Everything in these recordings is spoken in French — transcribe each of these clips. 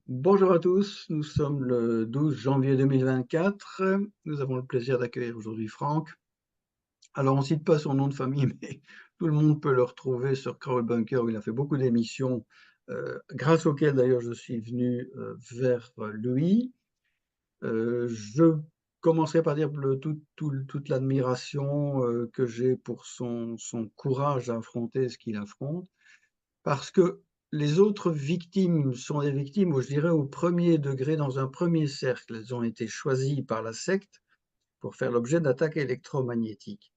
Bonjour à tous, nous sommes le 12 janvier 2024. Nous avons le plaisir d'accueillir aujourd'hui Franck. Alors, on ne cite pas son nom de famille, mais tout le monde peut le retrouver sur Crowd Bunker où il a fait beaucoup d'émissions, grâce auxquelles d'ailleurs je suis venu vers lui. Je commencerai par dire toute l'admiration que j'ai pour son courage à affronter ce qu'il affronte. Parce que les autres victimes sont des victimes, où je dirais au premier degré, dans un premier cercle. Elles ont été choisies par la secte pour faire l'objet d'attaques électromagnétiques.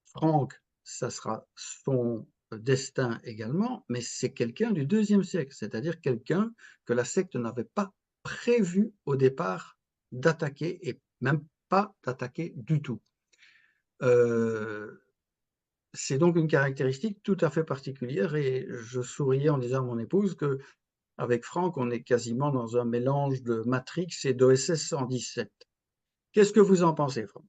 Franck, ça sera son destin également, mais c'est quelqu'un du deuxième siècle, c'est-à-dire quelqu'un que la secte n'avait pas prévu au départ d'attaquer, et même pas d'attaquer du tout. Euh, c'est donc une caractéristique tout à fait particulière, et je souriais en disant à mon épouse que avec Franck, on est quasiment dans un mélange de Matrix et d'OSS 117. Qu'est-ce que vous en pensez, Franck?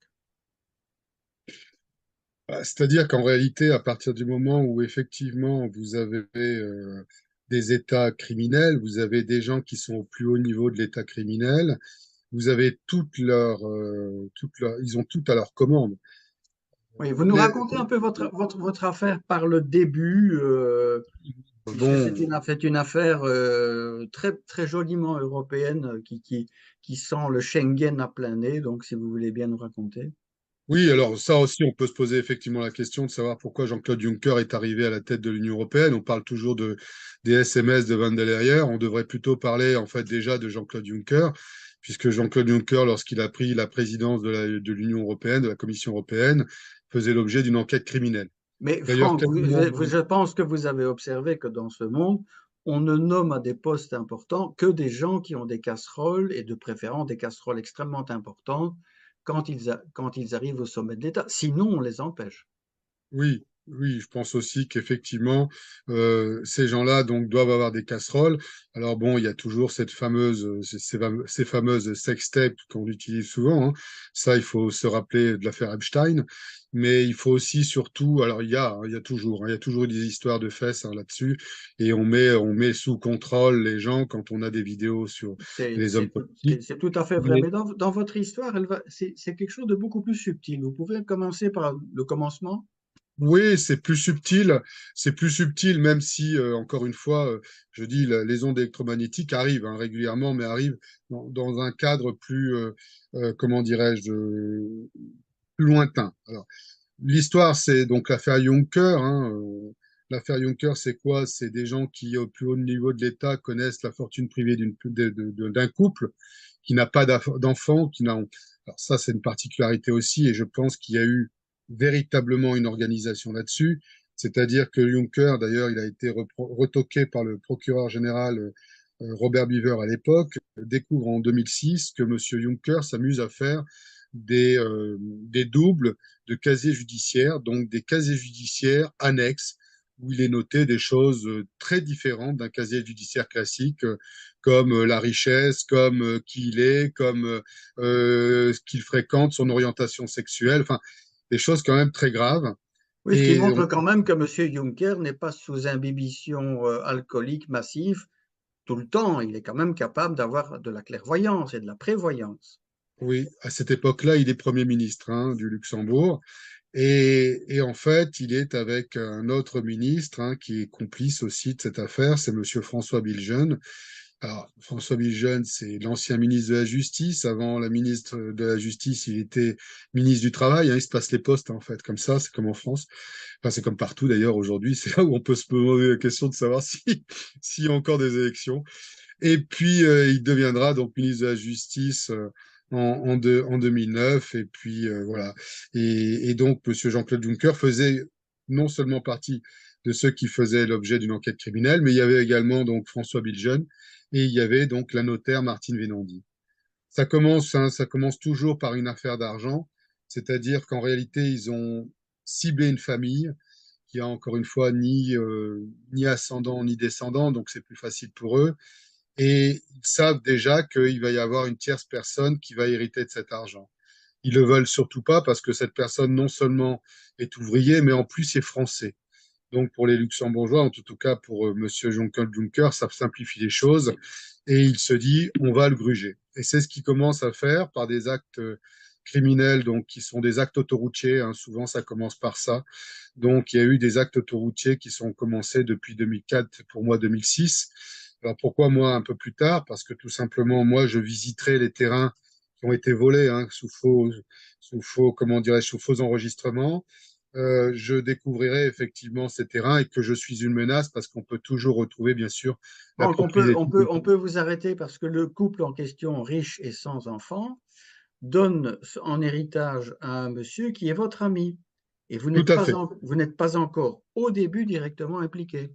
C'est-à-dire qu'en réalité, à partir du moment où effectivement vous avez des États criminels, vous avez des gens qui sont au plus haut niveau de l'État criminel, vous avez ils ont tout à leur commande. Oui, vous nous Les- racontez un peu votre affaire par le début, puisque bon, c'est une affaire très, très joliment européenne qui sent le Schengen à plein nez. Donc, si vous voulez bien nous raconter. oui, alors ça aussi, on peut se poser effectivement la question de savoir pourquoi Jean-Claude Juncker est arrivé à la tête de l'Union européenne. On parle toujours des SMS de Van der Leyen. On devrait plutôt parler en fait déjà de Jean-Claude Juncker, puisque Jean-Claude Juncker, lorsqu'il a pris la présidence de l'Union européenne, de la Commission européenne, faisait l'objet d'une enquête criminelle. Mais D'ailleurs, Franck, tellement. je pense que vous avez observé que dans ce monde, on ne nomme à des postes importants que des gens qui ont des casseroles, et de préférence des casseroles extrêmement importantes quand ils arrivent au sommet de l'État. Sinon, on les empêche. Oui, oui, je pense aussi qu'effectivement, ces gens-là donc doivent avoir des casseroles. Alors bon, il y a toujours cette fameuse, ces fameuses sextapes qu'on utilise souvent, hein. Ça, il faut se rappeler de l'affaire Epstein. Mais il faut aussi, surtout, alors il y a toujours, hein, il y a toujours des histoires de fesses, hein, là-dessus, et on met sous contrôle les gens quand on a des vidéos sur les hommes politiques. C'est tout à fait vrai. Mais Mais dans votre histoire, c'est quelque chose de beaucoup plus subtil. Vous pouvez commencer par le commencement? oui, c'est plus subtil, même si, encore une fois, je dis, les ondes électromagnétiques arrivent, hein, régulièrement, mais arrivent dans un cadre plus, comment dirais-je, plus lointain. Alors, l'histoire, c'est donc l'affaire Juncker, hein, l'affaire Juncker, c'est quoi? C'est des gens qui, au plus haut niveau de l'État, connaissent la fortune privée d'un couple qui n'a pas d'enfant, qui n'a. Alors ça, c'est une particularité aussi, et je pense qu'il y a eu véritablement une organisation là-dessus. C'est-à-dire que Juncker, d'ailleurs, il a été retoqué par le procureur général Robert Beaver à l'époque, découvre en 2006 que M. Juncker s'amuse à faire des doubles de casiers judiciaires, donc des casiers judiciaires annexes, où il est noté des choses très différentes d'un casier judiciaire classique, comme la richesse, comme qui il est, comme ce qu'il fréquente, son orientation sexuelle, enfin, des choses quand même très graves. Oui, ce qui Et montre quand même que M. Juncker n'est pas sous imbibition alcoolique massive tout le temps. Il est quand même capable d'avoir de la clairvoyance et de la prévoyance. oui, à cette époque-là, il est Premier ministre, hein, du Luxembourg. Et en fait, il est avec un autre ministre, hein, qui est complice aussi de cette affaire, c'est Monsieur François Biljeune. Alors, François Biljeune, c'est l'ancien ministre de la Justice. Avant la ministre de la Justice, il était ministre du Travail, hein. Il se passe les postes, en fait, comme ça, c'est comme en France. Enfin, c'est comme partout d'ailleurs aujourd'hui. C'est là où on peut se poser la question de savoir s'il y a encore des élections. Et puis, il deviendra donc ministre de la Justice en 2009. Et puis, voilà. Et donc, Monsieur Jean-Claude Juncker faisait non seulement partie de ceux qui faisaient l'objet d'une enquête criminelle, mais il y avait également donc François Biljeune et il y avait donc la notaire Martine Vénandi. Ça commence, hein, ça commence toujours par une affaire d'argent, c'est-à-dire qu'en réalité, ils ont ciblé une famille qui a encore une fois ni ascendant ni descendant, donc c'est plus facile pour eux. Et ils savent déjà qu'il va y avoir une tierce personne qui va hériter de cet argent. Ils le veulent surtout pas parce que cette personne non seulement est ouvrier, mais en plus est français. Donc pour les Luxembourgeois, en tout cas pour Monsieur Juncker, ça simplifie les choses et il se dit on va le gruger. Et c'est ce qu'il commence à faire par des actes criminels, donc qui sont des actes autoroutiers. Hein, souvent, ça commence par ça. Donc il y a eu des actes autoroutiers qui sont commencés depuis 2004, pour moi 2006. Alors pourquoi moi un peu plus tard? Parce que tout simplement, moi, je visiterai les terrains qui ont été volés hein, comment dirais-je, sous faux enregistrements. Je découvrirai effectivement ces terrains et que je suis une menace parce qu'on peut toujours retrouver, bien sûr, la Donc, propriété. on peut vous arrêter parce que le couple en question, riche et sans enfant, donne en héritage à un monsieur qui est votre ami. Et Tout à fait. vous n'êtes pas encore au début directement impliqué.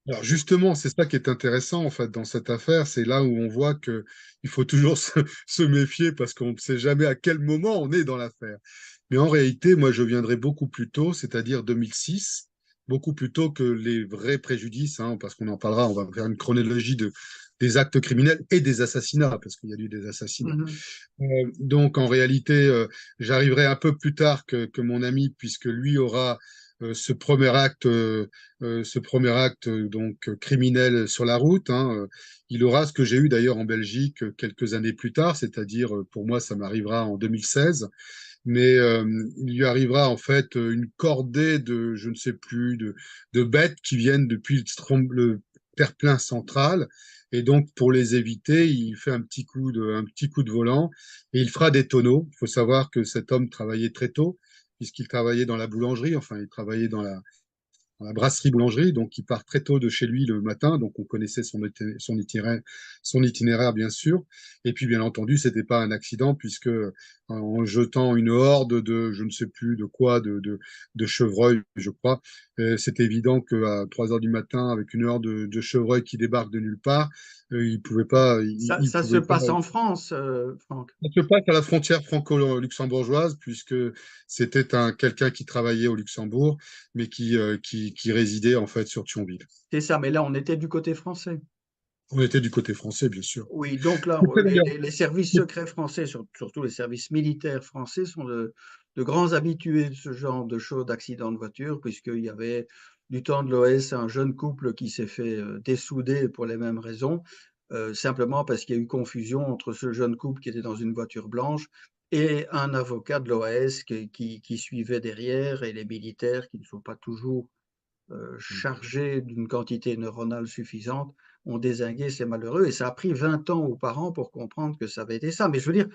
Alors justement, c'est ça qui est intéressant en fait dans cette affaire, c'est là où on voit que il faut toujours se méfier parce qu'on ne sait jamais à quel moment on est dans l'affaire. Mais en réalité, moi, je viendrai beaucoup plus tôt, c'est-à-dire 2006, beaucoup plus tôt que les vrais préjudices, hein, parce qu'on en parlera, on va faire une chronologie des actes criminels et des assassinats, parce qu'il y a eu des assassinats. Mhm. Donc en réalité, j'arriverai un peu plus tard que mon ami, puisque lui aura ce premier acte donc criminel sur la route. Hein. Il aura ce que j'ai eu d'ailleurs en Belgique quelques années plus tard, c'est-à-dire pour moi ça m'arrivera en 2016. Mais il lui arrivera en fait une cordée de, je ne sais plus, de bêtes qui viennent depuis le terre-plein central. Et donc, pour les éviter, il fait un petit coup de volant et il fera des tonneaux. Il faut savoir que cet homme travaillait très tôt, puisqu'il travaillait dans la boulangerie, enfin, il travaillait dans la brasserie-boulangerie, donc il part très tôt de chez lui le matin, donc on connaissait son itinéraire bien sûr. Et puis bien entendu, c'était pas un accident puisque en jetant une horde de, je ne sais plus de quoi, de chevreuils, je crois, c'est évident qu'à 3 heures du matin, avec une horde de chevreuils qui débarquent de nulle part, il pouvait pas, il Ça se pouvait pas passe en France, Franck. ça se passe à la frontière franco-luxembourgeoise, puisque c'était quelqu'un qui travaillait au Luxembourg, mais qui résidait en fait sur Thionville. C'est ça, mais là, on était du côté français. On était du côté français, bien sûr. Oui, donc là, C'était d'ailleurs- les services secrets français, surtout les services militaires français, sont de grands habitués de ce genre de choses, d'accidents de voiture, puisqu'il y avait du temps de l'OS un jeune couple qui s'est fait dessouder pour les mêmes raisons, simplement parce qu'il y a eu confusion entre ce jeune couple qui était dans une voiture blanche et un avocat de l'OAS qui suivait derrière, et les militaires qui ne sont pas toujours chargés d'une quantité neuronale suffisante ont dézingué ces malheureux. Et ça a pris 20 ans aux parents pour comprendre que ça avait été ça. Mais je veux dire,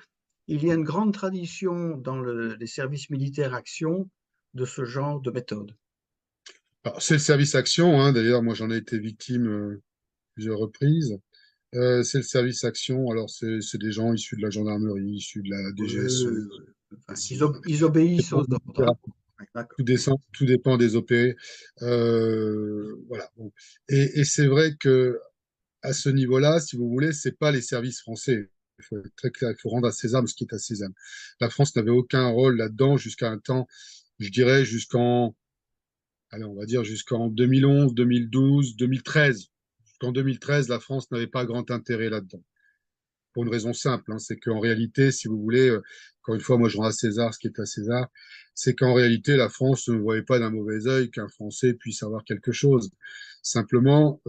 il y a une grande tradition dans les services militaires action de ce genre de méthode. Alors, c'est le service action, hein, d'ailleurs, moi j'en ai été victime plusieurs reprises. C'est le service action, alors c'est des gens issus de la gendarmerie, issus de la DGSE. Enfin, ils obéissent aux ordres. Hein. D'accord. Tout dépend des OP. Voilà. Bon. Et c'est vrai que à ce niveau-là, si vous voulez, c'est pas les services français. Il faut être très clair, il faut rendre à César ce qui est à César. La France n'avait aucun rôle là-dedans jusqu'à un temps, je dirais allez, on va dire jusqu'en 2011, 2012, 2013. Jusqu'en 2013, la France n'avait pas grand intérêt là-dedans pour une raison simple, hein, c'est qu'en réalité, si vous voulez, encore une fois, moi je rends à César ce qui est à César, c'est qu'en réalité, la France ne voyait pas d'un mauvais œil qu'un Français puisse avoir quelque chose. Simplement,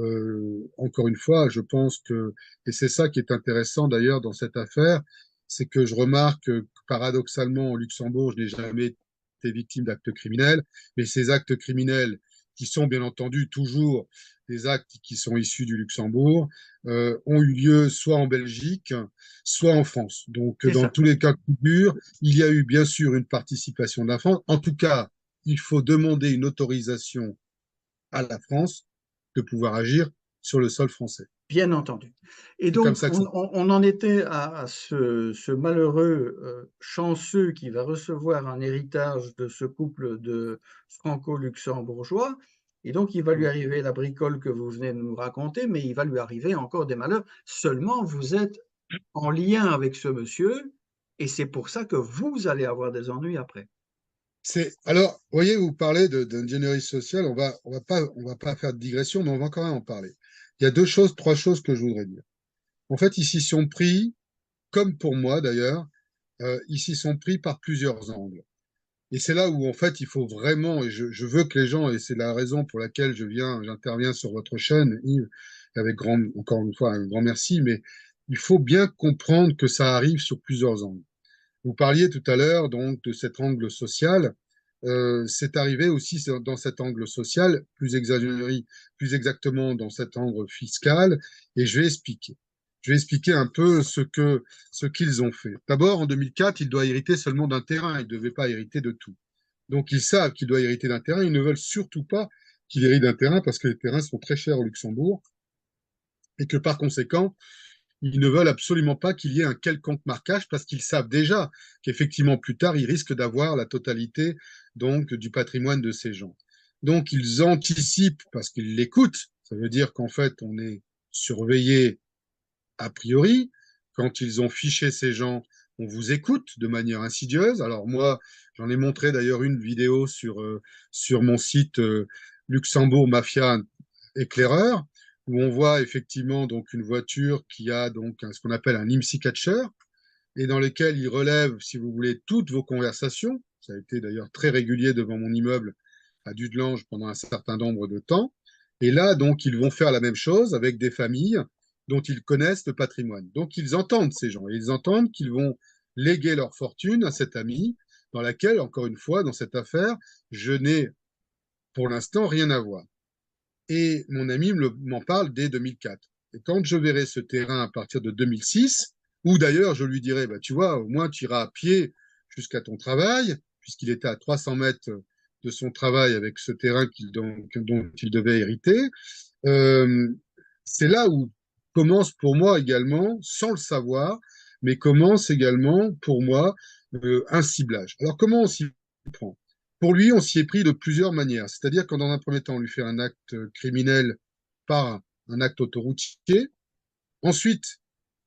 encore une fois, je pense que, et c'est ça qui est intéressant d'ailleurs dans cette affaire, c'est que je remarque que paradoxalement, au Luxembourg, je n'ai jamais été victime d'actes criminels, mais ces actes criminels, qui sont bien entendu toujours des actes qui sont issus du Luxembourg, ont eu lieu soit en Belgique, soit en France. Donc, C'est dans ça. tous les cas de figure, il y a eu bien sûr une participation de la France. En tout cas, il faut demander une autorisation à la France de pouvoir agir sur le sol français. Bien entendu. Et C'est comme donc, ça que ça. on en était à ce malheureux chanceux qui va recevoir un héritage de ce couple de franco-luxembourgeois. Et donc, il va lui arriver la bricole que vous venez de nous raconter, mais il va lui arriver encore des malheurs. Seulement, vous êtes en lien avec ce monsieur, et c'est pour ça que vous allez avoir des ennuis après. Alors, vous voyez, vous parlez d'ingénierie sociale, on va pas faire de digression, mais on va quand même en parler. Il y a trois choses que je voudrais dire. En fait, ils s'y sont pris, comme pour moi d'ailleurs, ils s'y sont pris par plusieurs angles. Et c'est là où, en fait, il faut vraiment, et je veux que les gens, et c'est la raison pour laquelle j'interviens sur votre chaîne, Yves, avec encore une fois, un grand merci, mais il faut bien comprendre que ça arrive sur plusieurs angles. Vous parliez tout à l'heure, donc, de cet angle social. C'est arrivé aussi dans cet angle social, plus exactement dans cet angle fiscal, et je vais expliquer. Je vais expliquer un peu ce qu'ils ont fait. D'abord, en 2004, il doit hériter seulement d'un terrain, il ne devait pas hériter de tout. Donc, ils savent qu'il doit hériter d'un terrain, ils ne veulent surtout pas qu'il hérite d'un terrain parce que les terrains sont très chers au Luxembourg et que par conséquent, ils ne veulent absolument pas qu'il y ait un quelconque marquage parce qu'ils savent déjà qu'effectivement, plus tard, ils risquent d'avoir la totalité donc du patrimoine de ces gens. Donc, ils anticipent parce qu'ils l'écoutent. Ça veut dire qu'en fait, on est surveillé a priori. Quand ils ont fiché ces gens, on vous écoute de manière insidieuse. Alors moi, j'en ai montré d'ailleurs une vidéo sur mon site Luxembourg Mafia Éclaireur, où on voit effectivement donc une voiture qui a donc ce qu'on appelle un IMSI catcher, et dans lequel il relève, si vous voulez, toutes vos conversations. Ça a été d'ailleurs très régulier devant mon immeuble à Dudelange pendant un certain nombre de temps. Et là, donc, ils vont faire la même chose avec des familles dont ils connaissent le patrimoine. Donc, ils entendent ces gens et ils entendent qu'ils vont léguer leur fortune à cette amie dans laquelle, encore une fois, dans cette affaire, je n'ai pour l'instant rien à voir. Et mon ami m'en parle dès 2004. Et quand je verrai ce terrain à partir de 2006, ou d'ailleurs je lui dirai, bah, tu vois, au moins tu iras à pied jusqu'à ton travail, puisqu'il était à 300 mètres de son travail avec ce terrain dont il devait hériter, euh, c'est là où commence pour moi également, sans le savoir, mais commence également pour moi un ciblage. Alors comment on s'y prend? Pour lui, on s'y est pris de plusieurs manières. C'est-à-dire qu'en dans un premier temps, on lui fait un acte criminel par un acte autoroutier. Ensuite,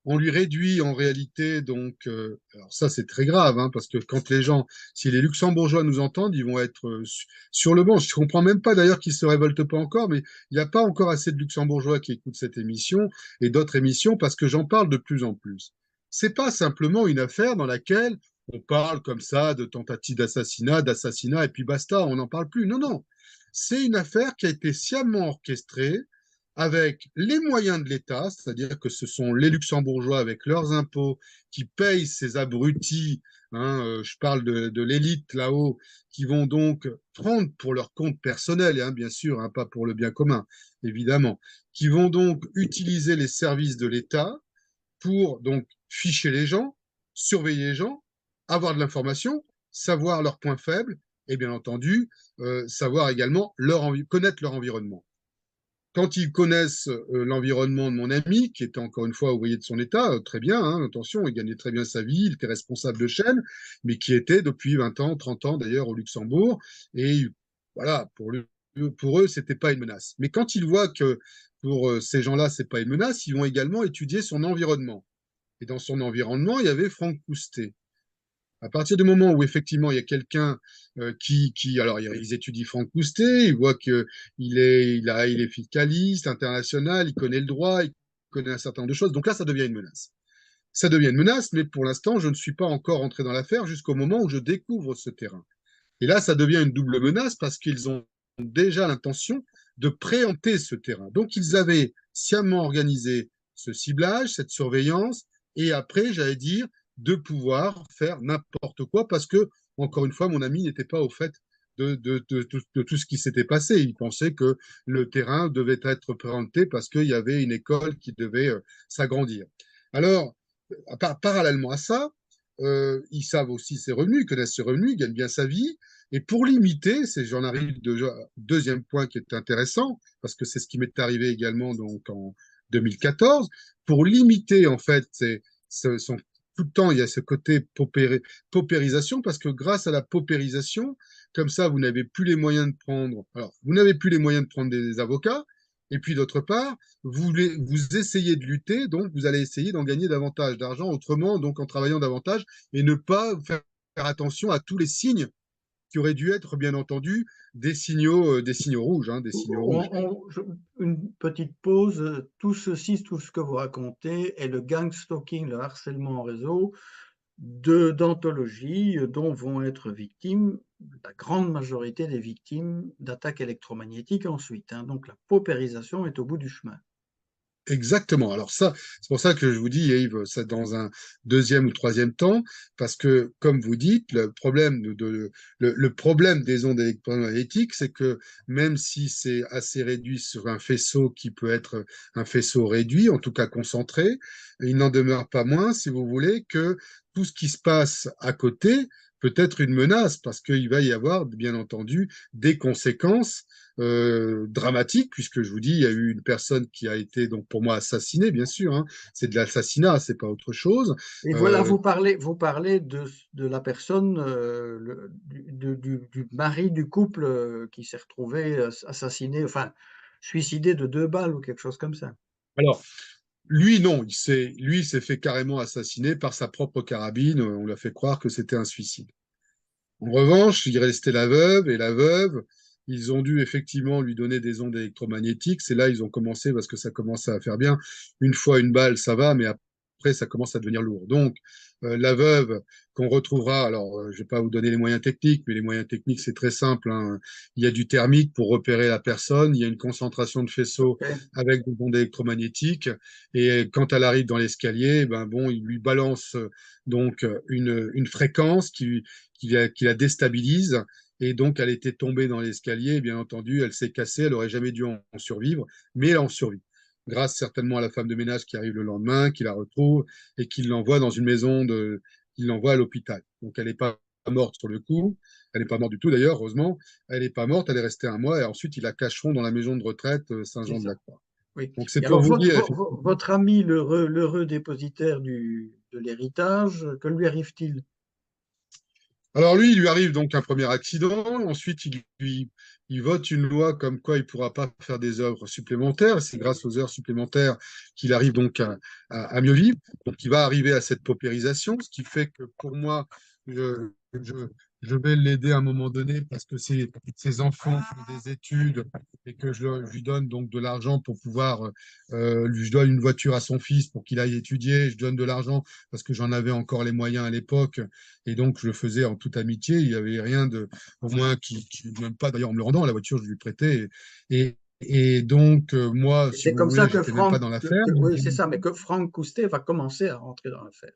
on lui réduit en réalité, donc, alors ça c'est très grave, hein, parce que quand les gens, si les luxembourgeois nous entendent, ils vont être sur le banc. Je ne comprends même pas d'ailleurs qu'ils ne se révoltent pas encore, mais il n'y a pas encore assez de luxembourgeois qui écoutent cette émission et d'autres émissions parce que j'en parle de plus en plus. C'est pas simplement une affaire dans laquelle on parle comme ça de tentative d'assassinat, et puis basta, on n'en parle plus. Non, non. C'est une affaire qui a été sciemment orchestrée avec les moyens de l'État, c'est-à-dire que ce sont les luxembourgeois avec leurs impôts qui payent ces abrutis, hein, je parle de l'élite là-haut, qui vont donc prendre pour leur compte personnel, hein, bien sûr, hein, pas pour le bien commun, évidemment, qui vont donc utiliser les services de l'État pour donc ficher les gens, surveiller les gens, avoir de l'information, savoir leurs points faibles et bien entendu savoir également connaître leur environnement. Quand ils connaissent l'environnement de mon ami, qui était encore une fois ouvrier de son État, très bien, hein, attention, il gagnait très bien sa vie, il était responsable de chaîne, mais qui était depuis 20 ans, 30 ans d'ailleurs au Luxembourg, et voilà, pour eux, c'était pas une menace. Mais quand ils voient que pour ces gens-là, c'est pas une menace, ils vont également étudier son environnement. Et dans son environnement, il y avait Franck Coustet. À partir du moment où effectivement il y a quelqu'un alors ils étudient Franck Coustet, ils voient il est fiscaliste international, il connaît le droit, il connaît un certain nombre de choses. Donc là, ça devient une menace. Ça devient une menace, mais pour l'instant, je ne suis pas encore entré dans l'affaire jusqu'au moment où je découvre ce terrain. Et là, ça devient une double menace parce qu'ils ont déjà l'intention de préempter ce terrain. Donc, ils avaient sciemment organisé ce ciblage, cette surveillance, et après, j'allais dire, de pouvoir faire n'importe quoi parce que, encore une fois, mon ami n'était pas au fait de tout ce qui s'était passé. Il pensait que le terrain devait être préempté parce qu'il y avait une école qui devait s'agrandir. Alors, parallèlement à ça, ils savent aussi ses revenus, ils connaissent ses revenus, ils gagnent bien sa vie. Et pour limiter, j'en arrive au deuxième point qui est intéressant, parce que c'est ce qui m'est arrivé également donc en 2014, pour limiter en fait tout le temps, il y a ce côté paupérisation, parce que grâce à la paupérisation, comme ça, vous n'avez plus les moyens de prendre. Alors, vous n'avez plus les moyens de prendre des avocats, et puis d'autre part, vous essayez de lutter, donc vous allez essayer d'en gagner davantage d'argent autrement, donc en travaillant davantage, et ne pas faire attention à tous les signes qui auraient dû être, bien entendu, des signaux rouges, hein, des signaux rouges. Une petite pause. Tout ceci, tout ce que vous racontez est le gang stalking, le harcèlement en réseau d'anthologies dont vont être victimes la grande majorité des victimes d'attaques électromagnétiques ensuite, hein. Donc la paupérisation est au bout du chemin. Exactement. Alors ça, c'est pour ça que je vous dis, Yves, c'est dans un deuxième ou troisième temps, parce que, comme vous dites, le problème des ondes électromagnétiques, c'est que même si c'est assez réduit sur un faisceau qui peut être un faisceau réduit, en tout cas concentré, il n'en demeure pas moins, si vous voulez, que tout ce qui se passe à côté peut être une menace, parce qu'il va y avoir, bien entendu, des conséquences dramatique, puisque je vous dis, il y a eu une personne qui a été, donc pour moi, assassinée, bien sûr, hein. C'est de l'assassinat, c'est pas autre chose. Et voilà, Euh, vous parlez de la personne, du mari du couple qui s'est retrouvé assassiné, enfin suicidé de 2 balles ou quelque chose comme ça. alors, lui, non, lui, il s'est fait carrément assassiner par sa propre carabine. On lui a fait croire que c'était un suicide. En revanche, il restait la veuve, et la veuve, ils ont dû effectivement lui donner des ondes électromagnétiques. C'est là ils ont commencé, parce que ça commençait à faire bien. Une fois une balle, ça va, mais après, ça commence à devenir lourd. Donc, la veuve qu'on retrouvera, alors je ne vais pas vous donner les moyens techniques, mais les moyens techniques, c'est très simple, hein. Il y a du thermique pour repérer la personne, il y a une concentration de faisceaux Ok. avec des ondes électromagnétiques, et quand elle arrive dans l'escalier, ben bon, il lui balance donc une fréquence qui la déstabilise. Et donc, elle était tombée dans l'escalier. Et bien entendu, elle s'est cassée. Elle n'aurait jamais dû en survivre, mais elle en survit. Grâce certainement à la femme de ménage qui arrive le lendemain, qui la retrouve et qui l'envoie dans une maison de, qui l'envoie à l'hôpital. Donc, elle n'est pas morte sur le coup. Elle n'est pas morte du tout d'ailleurs, heureusement. Elle n'est pas morte. Elle est restée un mois et ensuite ils la cacheront dans la maison de retraite C'est ça. Saint-Jean-de-la-Croix. Oui. Donc, c'est Et pour alors, vous dire. votre ami, l'heureux dépositaire de l'héritage, que lui arrive-t-il? Alors lui, il lui arrive donc un premier accident. Ensuite, il vote une loi comme quoi il ne pourra pas faire des œuvres supplémentaires. C'est grâce aux heures supplémentaires qu'il arrive donc à mieux vivre. Donc il va arriver à cette paupérisation, ce qui fait que pour moi, je, je, je vais l'aider à un moment donné parce que ses enfants font des études et que je lui donne donc de l'argent pour pouvoir, je donne une voiture à son fils pour qu'il aille étudier. Je donne de l'argent parce que j'en avais encore les moyens à l'époque et donc, je le faisais en toute amitié. Il n'y avait rien de, au moins, même pas, d'ailleurs, en me le rendant, la voiture, je lui prêtais. Et donc, moi, Et si c'est vous comme ça voulez, que j'étais même pas dans l'affaire. oui, c'est ça, mais que Franck Coustet va commencer à rentrer dans l'affaire.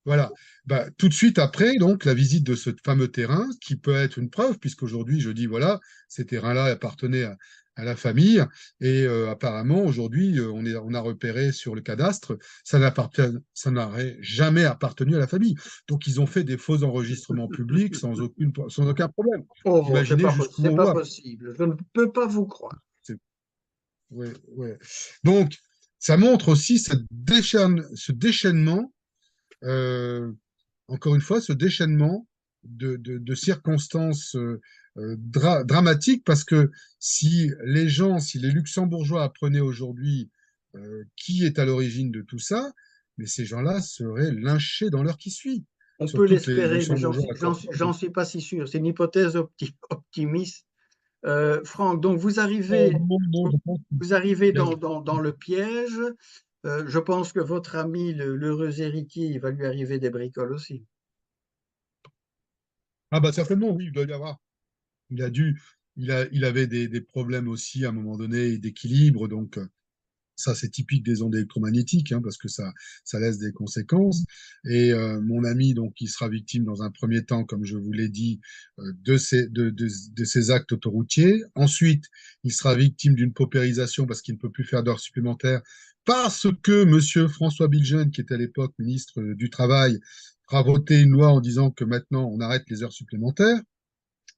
Voilà. Bah, tout de suite après, donc, la visite de ce fameux terrain, qui peut être une preuve, puisqu'aujourd'hui, je dis, voilà, ces terrains-là appartenaient à la famille, et apparemment, aujourd'hui, on a repéré sur le cadastre, ça n'aurait jamais appartenu à la famille. Donc, ils ont fait des faux enregistrements publics sans aucun problème. Oh, Imaginez jusqu'où c'est on pas va. possible. Je ne peux pas vous croire. C'est- ouais, ouais. Donc, ça montre aussi ce déchaînement euh, encore une fois, ce déchaînement de circonstances dramatiques, parce que si les Luxembourgeois apprenaient aujourd'hui qui est à l'origine de tout ça, mais ces gens-là seraient lynchés dans l'heure qui suit. On peut Surtout que les l'espérer, mais Luxembourgeois, j'en suis pas si sûr. C'est une hypothèse optimiste. Franck, donc non, non, je pense vous arrivez qu'il y a- dans le piège. Je pense que votre ami, l'heureux héritier, il va lui arriver des bricoles aussi. Ah bah certainement, oui, il doit y avoir. Il a dû, il avait des problèmes aussi à un moment donné d'équilibre, donc ça, c'est typique des ondes électromagnétiques, hein, parce que ça laisse des conséquences. Et mon ami, donc, qui sera victime dans un premier temps, comme je vous l'ai dit, de ces actes autoroutiers. Ensuite, il sera victime d'une paupérisation parce qu'il ne peut plus faire d'heures supplémentaires, parce que Monsieur François Bilgen, qui était à l'époque ministre du Travail, fera voter une loi en disant que maintenant, on arrête les heures supplémentaires.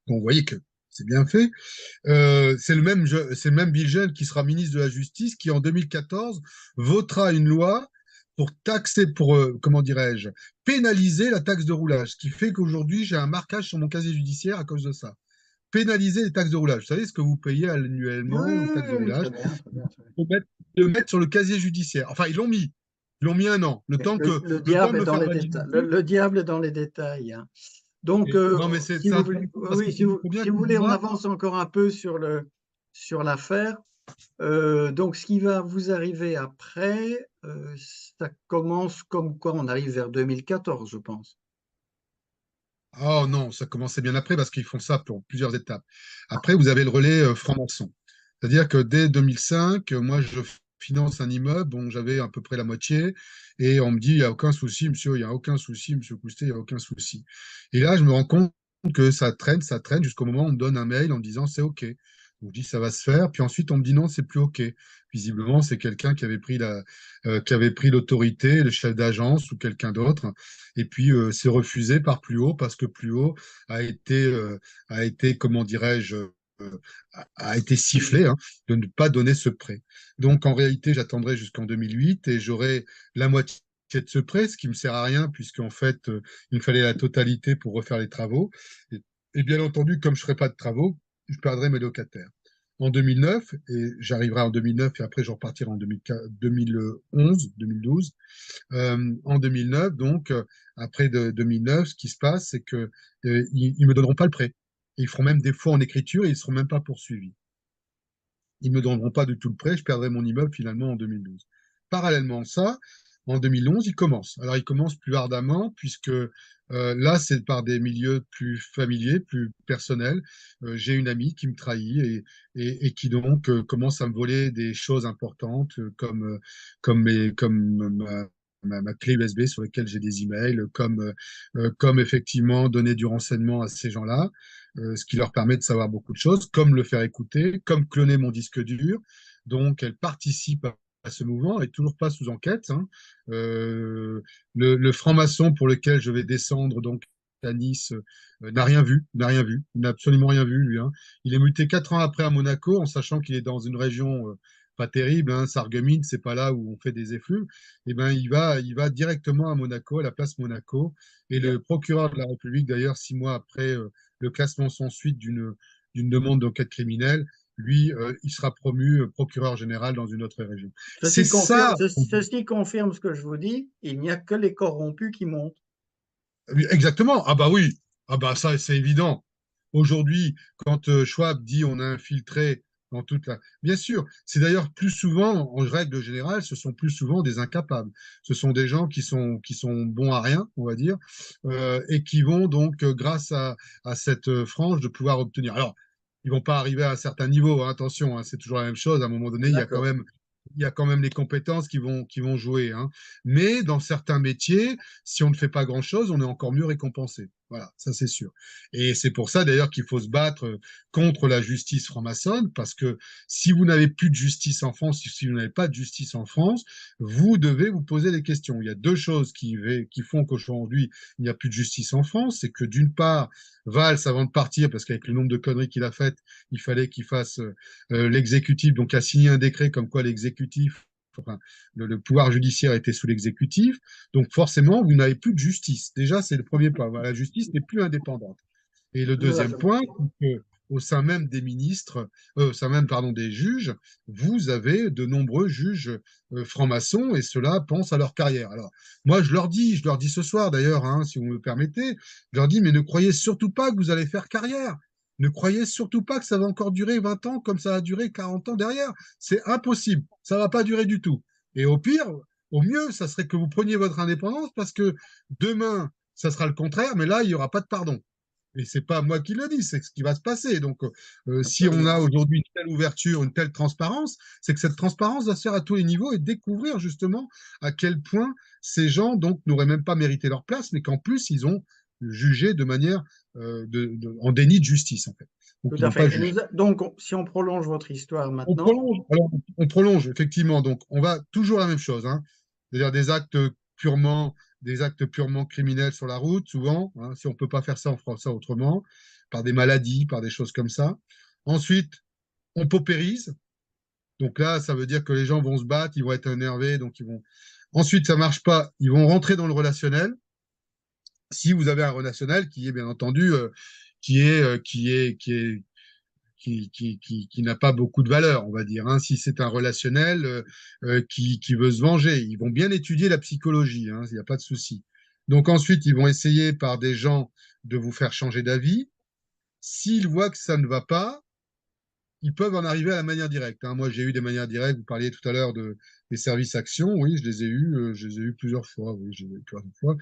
Donc, vous voyez que c'est bien fait. C'est le même Bill Jeune qui sera ministre de la Justice qui, en 2014, votera une loi pour taxer, comment dirais-je, pénaliser la taxe de roulage, ce qui fait qu'aujourd'hui, j'ai un marquage sur mon casier judiciaire à cause de ça. Pénaliser les taxes de roulage. Vous savez ce que vous payez Oui, annuellement aux taxes de oui, oui, très roulage? bien, très bien, très bien. Le mettre sur le casier judiciaire. Enfin, ils l'ont mis. Ils l'ont mis un an. Mais le Le temps de diable est me dans faire les valider. détails. Le diable est dans les détails, hein. Donc, Non, mais si c'est vous voulez, intéressant parce que oui, il faut bien si vous voulez, on comprendre. avance encore un peu sur l'affaire. Donc, ce qui va vous arriver après, ça commence comme quoi on arrive vers 2014, je pense. Oh non, ça commençait bien après parce qu'ils font ça pour plusieurs étapes. Après, vous avez le relais franc-maçon. C'est-à-dire que dès 2005, moi, je finance un immeuble dont j'avais à peu près la moitié et on me dit, il n'y a aucun souci, monsieur, il n'y a aucun souci, monsieur Coustet, il n'y a aucun souci. Et là, je me rends compte que ça traîne jusqu'au moment où on me donne un mail en me disant, c'est OK. Donc, je dis, ça va se faire. Puis ensuite, on me dit, non, c'est plus OK. Visiblement, c'est quelqu'un qui avait pris qui avait pris l'autorité, le chef d'agence ou quelqu'un d'autre. Et puis, c'est refusé par plus haut parce que plus haut a été, euh, comment dirais-je, a été sifflé hein, de ne pas donner ce prêt. Donc, en réalité, j'attendrai jusqu'en 2008 et j'aurai la moitié de ce prêt, ce qui ne me sert à rien puisqu'en fait, il me fallait la totalité pour refaire les travaux. Et bien entendu, comme je ne ferai pas de travaux, je perdrai mes locataires. En 2009, et j'arriverai en 2009 et après je repartirai en 2011, 2012, en 2009, donc, après 2009, ce qui se passe, c'est que ils ne me donneront pas le prêt. Ils feront même des faux en écriture et ils ne seront même pas poursuivis. Ils ne me donneront pas du tout le prêt, je perdrai mon immeuble finalement en 2012. Parallèlement à ça, en 2011, il commence. Alors, il commence plus ardemment, puisque là, c'est par des milieux plus familiers, plus personnels. J'ai une amie qui me trahit et qui donc commence à me voler des choses importantes comme ma clé USB sur laquelle j'ai des emails, comme effectivement donner du renseignement à ces gens-là, ce qui leur permet de savoir beaucoup de choses, comme le faire écouter, comme cloner mon disque dur. Donc, elle participe à ce mouvement, et toujours pas sous enquête. Hein. Le franc-maçon pour lequel je vais descendre donc à Nice n'a rien vu, il n'a absolument rien vu lui. Hein. Il est muté 4 ans après à Monaco, en sachant qu'il est dans une région pas terrible, hein, Sarreguemines, c'est pas là où on fait des effluves. Et ben il va directement à Monaco, à la place Monaco, et Bien. le procureur de la République, d'ailleurs, 6 mois après le classement sans suite d'une demande d'enquête criminelle, lui, il sera promu procureur général dans une autre région. C'est ça, Ceci confirme ce que je vous dis, il n'y a que les corrompus qui montent. exactement. Ah bah oui, ah bah ça c'est évident. Aujourd'hui, quand Schwab dit on a infiltré dans toute la... Bien sûr, c'est d'ailleurs plus souvent, en règle générale, ce sont plus souvent des incapables. Ce sont des gens qui sont bons à rien, on va dire, et qui vont donc, grâce à cette frange, de pouvoir obtenir. Alors, ils vont pas arriver à un certain niveau, hein, attention, hein, c'est toujours la même chose. À un moment donné, D'accord. il y a quand même les compétences qui vont jouer. Hein. Mais dans certains métiers, si on ne fait pas grand-chose, on est encore mieux récompensé. Voilà, ça c'est sûr. Et c'est pour ça d'ailleurs qu'il faut se battre contre la justice franc-maçonne, parce que si vous n'avez plus de justice en France, si vous n'avez pas de justice en France, vous devez vous poser des questions. Il y a deux choses qui font qu'aujourd'hui, il n'y a plus de justice en France. C'est que d'une part, Valls, avant de partir, parce qu'avec le nombre de conneries qu'il a faites, il fallait qu'il fasse l'exécutif, donc a signé un décret comme quoi l'exécutif, enfin, le pouvoir judiciaire était sous l'exécutif, donc forcément, vous n'avez plus de justice. Déjà, c'est le premier point. Voilà, la justice n'est plus indépendante. Et le Tout à deuxième fait. point, c'est que au sein même des ministres, au sein même, pardon, des juges, vous avez de nombreux juges francs-maçons et ceux-là pensent à leur carrière. Alors, moi, je leur dis ce soir d'ailleurs, hein, si vous me permettez, je leur dis, mais ne croyez surtout pas que vous allez faire carrière. Ne croyez surtout pas que ça va encore durer 20 ans comme ça a duré 40 ans derrière. C'est impossible. Ça ne va pas durer du tout. Et au pire, au mieux, ça serait que vous preniez votre indépendance parce que demain, ça sera le contraire, mais là, il n'y aura pas de pardon. Et c'est pas moi qui le dis, c'est ce qui va se passer. Donc, si on a Absolument. aujourd'hui une telle ouverture, une telle transparence, c'est que cette transparence va se faire à tous les niveaux et découvrir justement à quel point ces gens donc n'auraient même pas mérité leur place, mais qu'en plus ils ont jugé de manière en déni de justice en fait. Donc Tout ils à n'ont pas fait. Et jugé. donc, si on prolonge votre histoire On maintenant, prolonge, alors, on prolonge effectivement. Donc on va toujours la même chose, hein. C'est-à-dire des actes purement criminels sur la route, souvent, hein, si on ne peut pas faire ça, on fera ça autrement, par des maladies, par des choses comme ça. Ensuite, on paupérise. Donc là, ça veut dire que les gens vont se battre, ils vont être énervés, donc ils vont. Ensuite, ça ne marche pas, ils vont rentrer dans le relationnel. Si vous avez un relationnel qui est bien entendu, qui n'a pas beaucoup de valeur, on va dire. Hein. Si c'est un relationnel qui veut se venger, ils vont bien étudier la psychologie, hein, il n'y a pas de souci. Donc ensuite, ils vont essayer par des gens de vous faire changer d'avis. S'ils voient que ça ne va pas, ils peuvent en arriver à la manière directe, hein. Moi, j'ai eu des manières directes. Vous parliez tout à l'heure des services actions. Oui, je les ai eus plusieurs fois. Oui, je les ai eu plusieurs fois.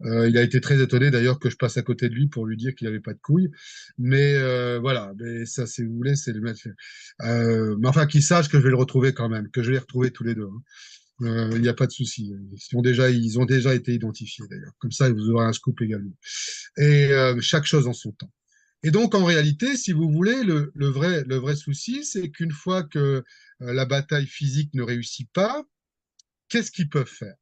Il a été très étonné d'ailleurs que je passe à côté de lui pour lui dire qu'il n'avait pas de couilles. Mais voilà, mais ça, si vous voulez, c'est le mettre. Mais enfin, qu'il sache que je vais le retrouver quand même, que je vais les retrouver tous les deux, hein. Il n'y a pas de souci. Ils ont déjà été identifiés d'ailleurs. Comme ça, vous aurez un scoop également. Et chaque chose en son temps. Et donc, en réalité, si vous voulez, le vrai souci, c'est qu'une fois que la bataille physique ne réussit pas, qu'est-ce qu'ils peuvent faire?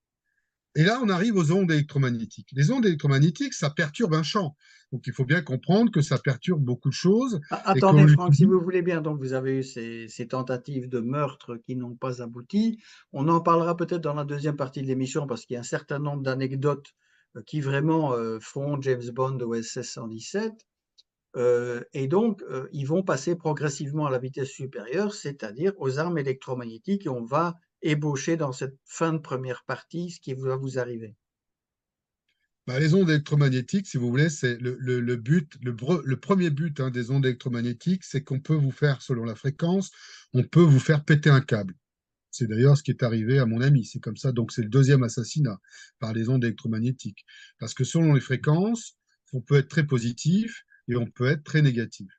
Et là, on arrive aux ondes électromagnétiques. Les ondes électromagnétiques, ça perturbe un champ. Donc, il faut bien comprendre que ça perturbe beaucoup de choses et qu'on Attendez, Franck, si l'utilise. vous voulez bien, donc vous avez eu ces tentatives de meurtre qui n'ont pas abouti. On en parlera peut-être dans la deuxième partie de l'émission parce qu'il y a un certain nombre d'anecdotes qui vraiment font James Bond de OSS 117. Et donc, ils vont passer progressivement à la vitesse supérieure, c'est-à-dire aux armes électromagnétiques, et on va ébaucher dans cette fin de première partie ce qui va vous arriver. Bah, les ondes électromagnétiques, si vous voulez, c'est le but, le premier but, hein, des ondes électromagnétiques, c'est qu'on peut vous faire, selon la fréquence, on peut vous faire péter un câble. C'est d'ailleurs ce qui est arrivé à mon ami. C'est comme ça. Donc, c'est le deuxième assassinat par les ondes électromagnétiques. Parce que selon les fréquences, on peut être très positif et on peut être très négatif.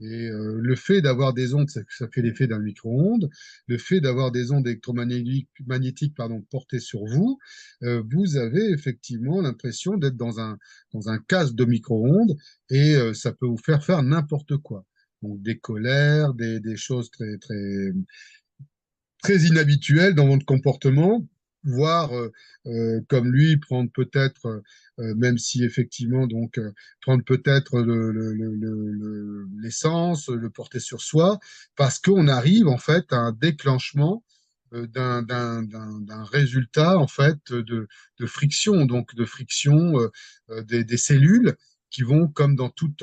Et le fait d'avoir des ondes, ça fait l'effet d'un micro-ondes. Le fait d'avoir des ondes électromagnétiques pardon, portées sur vous, vous avez effectivement l'impression d'être dans un casque de micro-ondes et ça peut vous faire faire n'importe quoi. Donc des colères, des choses très inhabituel dans votre comportement, voire comme lui prendre peut-être, même si effectivement donc prendre peut-être l'essence, le porter sur soi, parce qu'on arrive en fait à un déclenchement d'un résultat en fait de friction, donc de friction des cellules qui vont, comme dans tout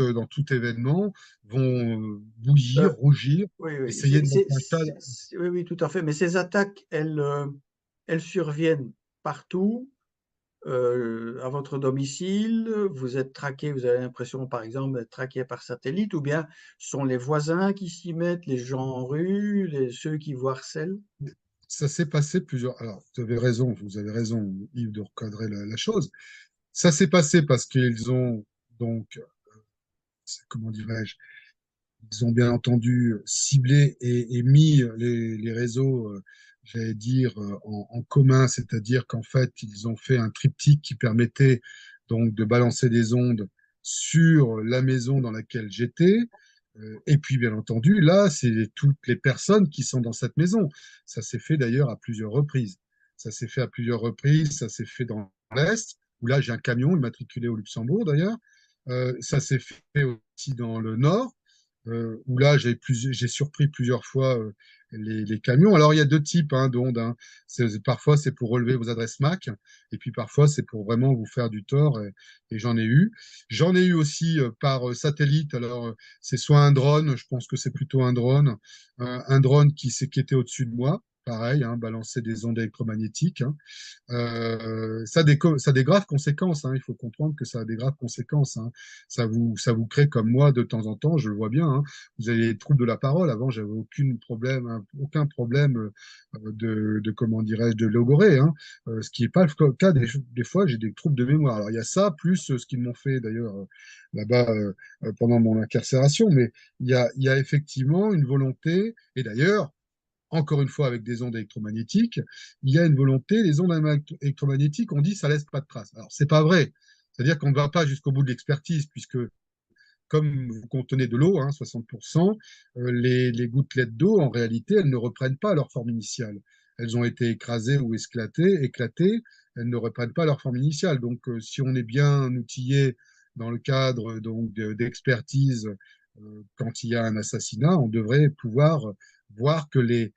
événement, vont bouillir, Euh, rougir, oui, oui, essayer de monter un stade. oui, oui, tout à fait. Mais ces attaques, elles surviennent partout, à votre domicile. Vous êtes traqué, vous avez l'impression, par exemple, d'être traqué par satellite, ou bien ce sont les voisins qui s'y mettent, les gens en rue, ceux qui vous harcèlent. Ça s'est passé plusieurs. Alors, vous avez raison, Yves, de recadrer la chose. Ça s'est passé parce qu'ils ont donc, comment dirais-je, ils ont bien entendu ciblé et mis les réseaux, j'allais dire, en commun, c'est-à-dire qu'en fait, ils ont fait un triptyque qui permettait donc de balancer des ondes sur la maison dans laquelle j'étais. Et puis, bien entendu, là, c'est toutes les personnes qui sont dans cette maison. Ça s'est fait d'ailleurs à plusieurs reprises. Ça s'est fait à plusieurs reprises. Ça s'est fait dans l'Est, où là, j'ai un camion immatriculé au Luxembourg d'ailleurs. Ça s'est fait aussi dans le Nord, où là, j'ai surpris plusieurs fois les camions. Alors, il y a deux types hein, d'ondes, hein. Parfois, c'est pour relever vos adresses MAC, et puis parfois, c'est pour vraiment vous faire du tort, et j'en ai eu. J'en ai eu aussi par satellite. Alors, c'est soit un drone, je pense que c'est plutôt un drone qui était au-dessus de moi, pareil, hein, balancer des ondes électromagnétiques, hein. Ça a des graves conséquences, hein. Il faut comprendre que ça a des graves conséquences, hein. Ça vous crée comme moi de temps en temps, je le vois bien, hein. Vous avez des troubles de la parole. Avant, j'avais aucun problème comment dirais-je, de logorée, hein. Ce qui n'est pas le cas des fois, j'ai des troubles de mémoire. Alors, il y a ça, plus ce qu'ils m'ont fait d'ailleurs là-bas pendant mon incarcération, mais il y a effectivement une volonté, et d'ailleurs, encore une fois avec des ondes électromagnétiques, il y a une volonté, les ondes électromagnétiques, on dit ça laisse pas de traces. Alors, c'est pas vrai. C'est-à-dire qu'on ne va pas jusqu'au bout de l'expertise, puisque comme vous contenez de l'eau, hein, 60%, les gouttelettes d'eau, en réalité, elles ne reprennent pas leur forme initiale. Elles ont été écrasées ou éclatées, elles ne reprennent pas leur forme initiale. Donc, si on est bien outillé dans le cadre donc d'expertise quand il y a un assassinat, on devrait pouvoir voir que les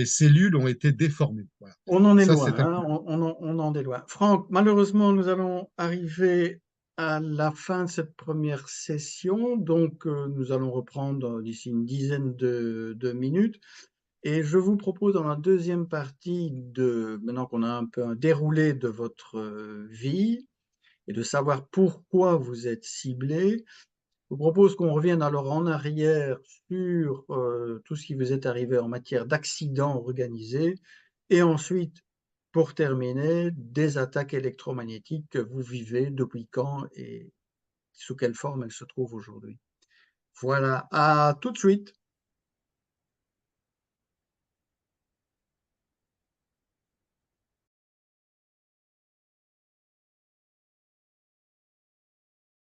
cellules ont été déformées. Voilà. On en est Ça, loin, c'est un hein, on en est loin. Franck, malheureusement, nous allons arriver à la fin de cette première session, donc nous allons reprendre d'ici une dizaine de minutes. Et je vous propose dans la deuxième partie maintenant qu'on a un peu un déroulé de votre vie et de savoir pourquoi vous êtes ciblé, Je vous propose qu'on revienne alors en arrière sur tout ce qui vous est arrivé en matière d'accidents organisés et ensuite, pour terminer, des attaques électromagnétiques que vous vivez, depuis quand et sous quelle forme elles se trouvent aujourd'hui. Voilà, à tout de suite.